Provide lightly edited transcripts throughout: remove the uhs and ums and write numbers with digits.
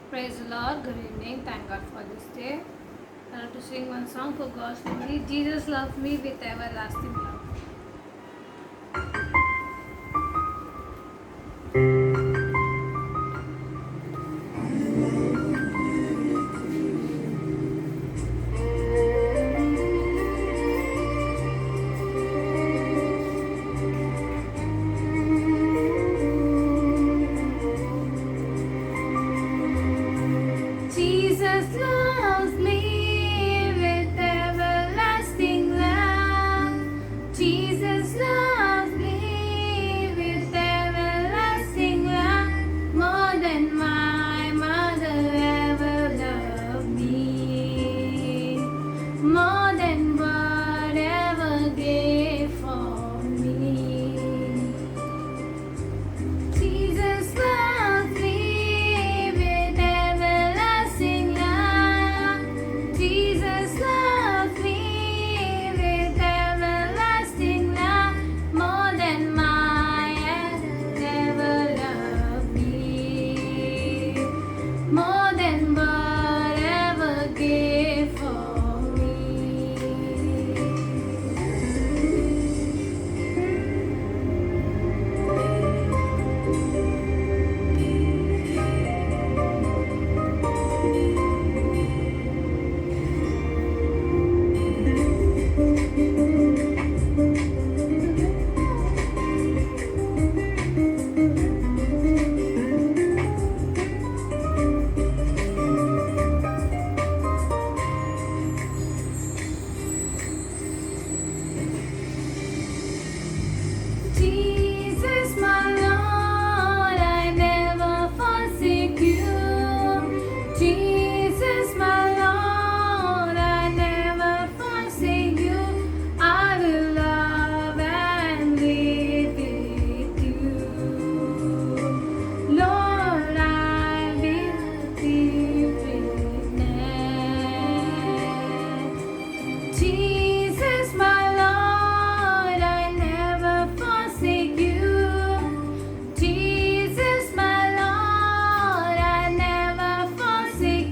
Praise the Lord. Good evening. Thank God for this day. I want to sing one song for God's glory. Jesus loved me with everlasting love. Jesus loves me with everlasting love. Jesus loves me with everlasting love. More than my mother ever loved me. More than God ever gave for me. Jesus loves me with everlasting love. Jesus loves me with everlasting love. More than my ever loved me. More than God ever gave for me. Jesus, my Lord, I never forsake you. Jesus, my Lord, I never forsake you. I will love and live with you. Lord, I will be witness. Jesus, my Lord, I never forsake you. Jesus, my Lord, I never forsake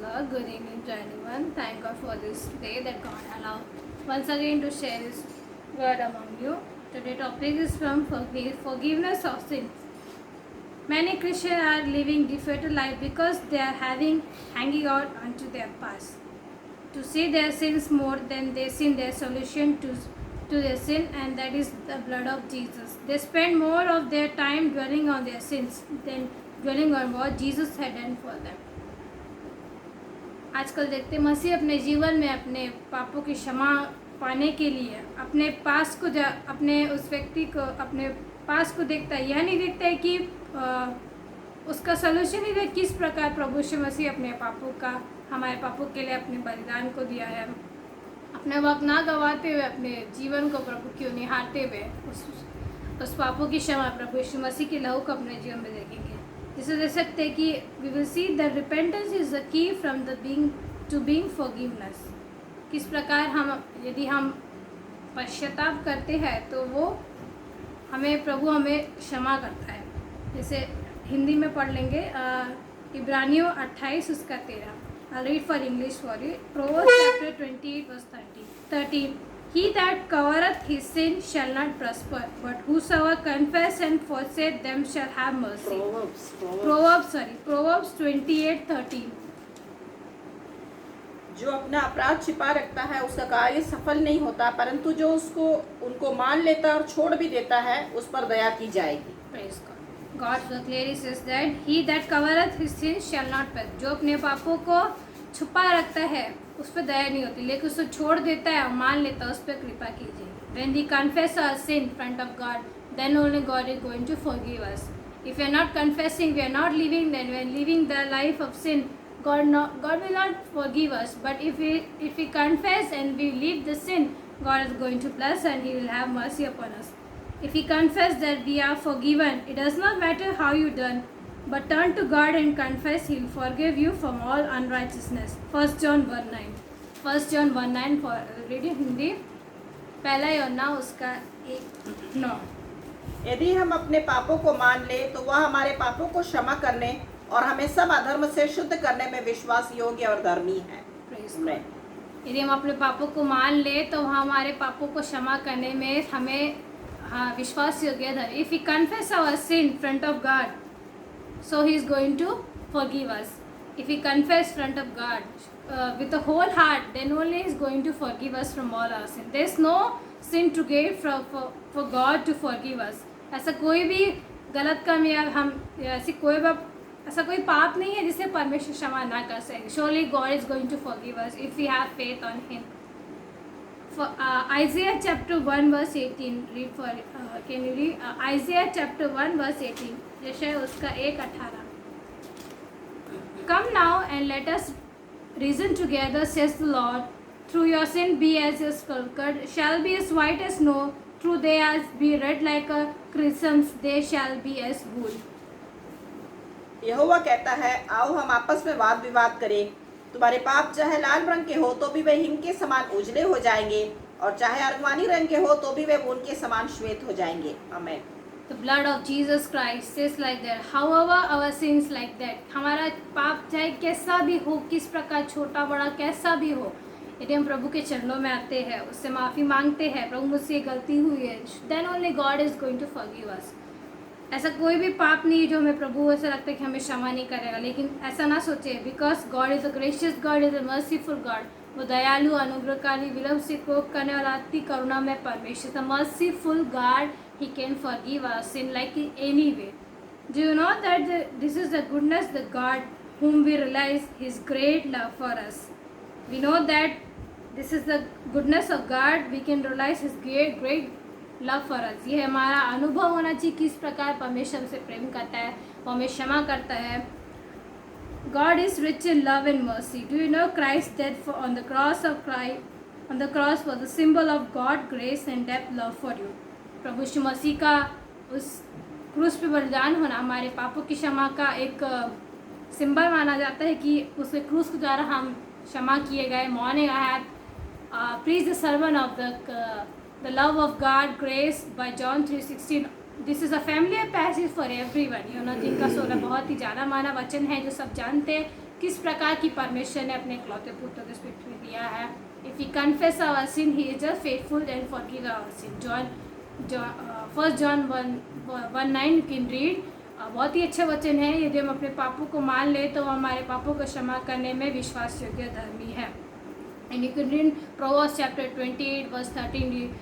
Lord. Good evening to anyone. Thank God for this day that God allowed once again to share His word among you. Today's topic is from forgiveness of sins. Many Christians are living defeated life because they are hanging out onto their past. To see their sins more than they see their solution to their sin, and that is the blood of Jesus. They spend more of their time dwelling on their sins than dwelling on what Jesus had done for them. आजकल देखते मसीह अपने जीवन में अपने पापों की क्षमा पाने के लिए अपने पास को अपने उस व्यक्ति को अपने पास को देखता है। यह नहीं देखता है कि उसका सोल्यूशन ही किस प्रकार प्रभु यीशु मसीह अपने पापों का हमारे पापों के लिए अपने बलिदान को दिया है। अपने वक्त ना गवाते हुए अपने जीवन को प्रभु की निहारते हुए उस पापों की क्षमा प्रभु यीशु मसीह के लहू को अपने जीवन में देखेंगे, जिसे देख सकते हैं कि we will see the repentance is the key from the being to being forgiveness. किस प्रकार हम यदि हम पश्चाताप करते हैं तो वो प्रभु हमें क्षमा करता है। जैसे हिंदी में पढ़ लेंगे इब्रानियों 28 उसका 13। I'll read for English for you. Proverbs chapter 28 verse 13. He that covereth his sin shall not prosper, but whosoever confess and forsake them shall have mercy. Proverbs 28:13. जो अपना अपराध छिपा रखता है उसका कार्य सफल नहीं होता, परंतु जो उनको मान लेता है और छोड़ भी देता है उस पर दया की जाएगी। Praise God. God clearly says that he that covereth his sin shall not perish. जो अपने पापों को छुपा रखता है उस पर दया नहीं होती, लेकिन उसको छोड़ देता है और मान लेता है उस पर कृपा कीजिए। When we confess our sin in front of God, then only God is going to forgive us. If we are not confessing, we are not living, then we are living the life of sin. God will not forgive us. But if we confess and we leave the sin, God is going to bless and He will have mercy upon us. If we confess that we are forgiven, it does not matter how you done, but turn to God and confess, He will forgive you from all unrighteousness. 1 John 1:9. 1 John 1:9 for reading Hindi. पहला योना उसका 1:9। यदि हम अपने पापों को मान ले तो वह हमारे पापों को क्षमा करने और हमें सब अधर्म से शुद्ध करने में विश्वास योग्य और धर्मी है। यदि हम अपने पापों को मान ले तो वह हमारे पापों को क्षमा करने में हमें विश्वास योग्य है। If we confess our sin in front of God, so He is going to forgive us. If we confess in front of God with a whole heart, then only He is going to forgive us from all our sin. There is no sin too great for God to forgive us. ऐसा कोई भी गलत काम या ऐसा कोई पाप नहीं है जिसे परमेश्वर क्षमा ना कर सके। Surely God is going to forgive us if we have faith on Him. For Isaiah chapter 1 verse 18, read for can you read Isaiah chapter 1 verse 18? यशायाह उसका 1:18। Come now and let us reason together, says the Lord. Through your sin be as your skulker shall be as white as snow. Through they as be red like a crimson, they shall be as wool. यहोवा कहता है, आओ हम आपस में वाद विवाद करें। तुम्हारे पाप चाहे लाल रंग के हो तो भी वे हिम के समान उजले हो जाएंगे, और चाहे अर्गवानी रंग के हो तो भी वे ऊन के समान श्वेत हो जाएंगे। आमीन। The blood of Jesus Christ says like that. However our sins like that. हमारा पाप चाहे कैसा भी हो, किस प्रकार छोटा बड़ा कैसा भी हो, यदि हम प्रभु के चरणों में आते हैं, उससे माफ़ी मांगते हैं, प्रभु मुझसे ये गलती हुई है, then only God is going to forgive us. ऐसा कोई भी पाप नहीं जो हमें प्रभु ऐसा लगता है कि हमें क्षमा नहीं करेगा, लेकिन ऐसा ना सोचे, because God is a gracious God, is a merciful God. वो दयालु, अनुग्रहकारी, विलंब से कोप करने वाला, अति करुणा में परमेश्वर, the merciful God, he can forgive us in like any way. Do you know that this is the goodness the God whom we realize His great love for us. We know that this is the goodness of God. We can realize His great love for us. ये हमारा अनुभव होना चाहिए किस प्रकार परमेश्वर से प्रेम करता है, वो हमें क्षमा करता है। God is rich in love and mercy. Do you know Christ death on the cross for the symbol of God grace and depth love for you. प्रभु यीशु मसीह का उस क्रूस पे बलिदान होना हमारे पापों की क्षमा का एक सिंबल माना जाता है कि उसके क्रूस के द्वारा हम क्षमा किए गए। Morning I have preached the sermon of the love of God, grace by John 3:16. This is a familiar passage for everyone. You know, जिनका सोना बहुत ही जाना माना वचन है, जो सब जानते हैं किस प्रकार की परमेश्वर ने अपने इकलौते पुत्र को इस पृथ्वी में दिया है. If we confess our sin, he is just faithful and forgive our sin. First John 1:9 you can read. बहुत ही अच्छे वचन है. यदि हम अपने पापों को मान ले तो वो हमारे पापों को क्षमा करने में विश्वास योग्य धर्मी है. And you can read Proverbs chapter 28 verse 13.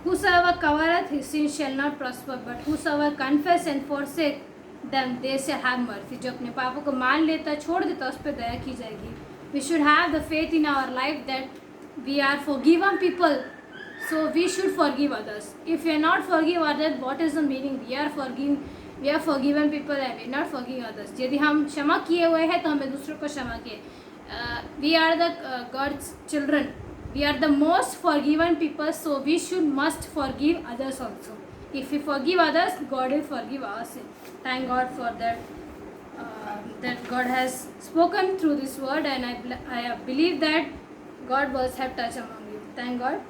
Whosoever covereth his sin shall not prosper, but whosoever confess and forsake them, they shall have mercy. जो अपने पापों को मान लेता, छोड़ देता, उस पर दया की जाएगी. We should have the faith in our life that we are forgiven people, so we should forgive others. If we are not forgive others, what is the meaning? We are forgiven people and we are not forgiving others. यदि हम क्षमा किए हुए हैं तो हमें दूसरों को क्षमा किए. We are the God's children. We are the most forgiven people, so we must forgive others also. If we forgive others, God will forgive our sin. Thank God for that. That God has spoken through this word, and I believe that God was have touched among you. Thank God.